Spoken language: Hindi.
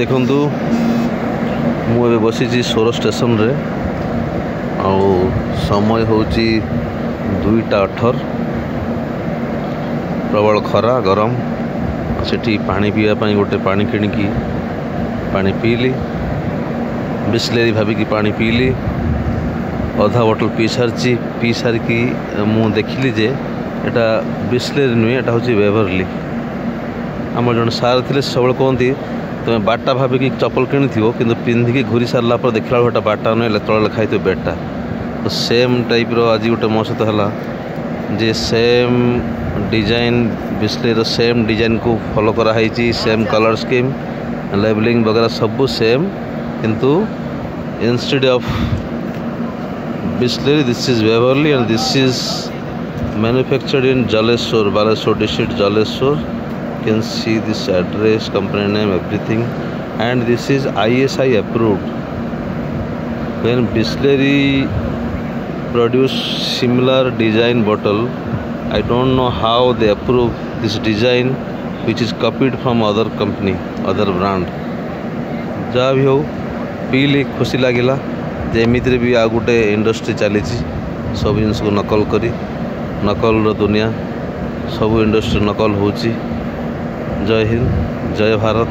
देखंतु मु ए बसी सोर स्टेशन रे आउ समय होची 2:18 प्रबल खरा गरम सेठी पानी पीवा पाई गोटे पानी किणिकी पानी पीली बिस्लेरी भाविकी पानी पीली अधा बोतल पी सारिकी मु देखिली जे एटा बिस्लेरी नुहे एटा होची वेवरली आम जन सार थे सब कहती तुम बाटा भाविकी चप्पल किणी कि पिंधिकी घूरी सारा पर देखला बेटा बाटा नुहे तले लिखाई थो बेटा तो सेम टाइप रो आज गोटे मो सहित है जे same design Bisleri same design को फॉलो कराई सेम कलर स्कीम लेबलिंग वगैरह सब सेम किंतु instead of Bisleri this is Waverly and this is manufactured in Jaleswar Baleswar district Jaleswar. You can see this address, company name, everything, and this is ISI approved. When Bisleri produce similar design bottle, I don't know how they approve this design which is copied from other company, other brand. जहाँ भी हो पीली खुशी लगिला जे एमिति भी आ गोटे इंडस्ट्री चली सब जिन को नकल करी नकल दुनिया सब इंडस्ट्री नकल होची. जय हिंद जय भारत.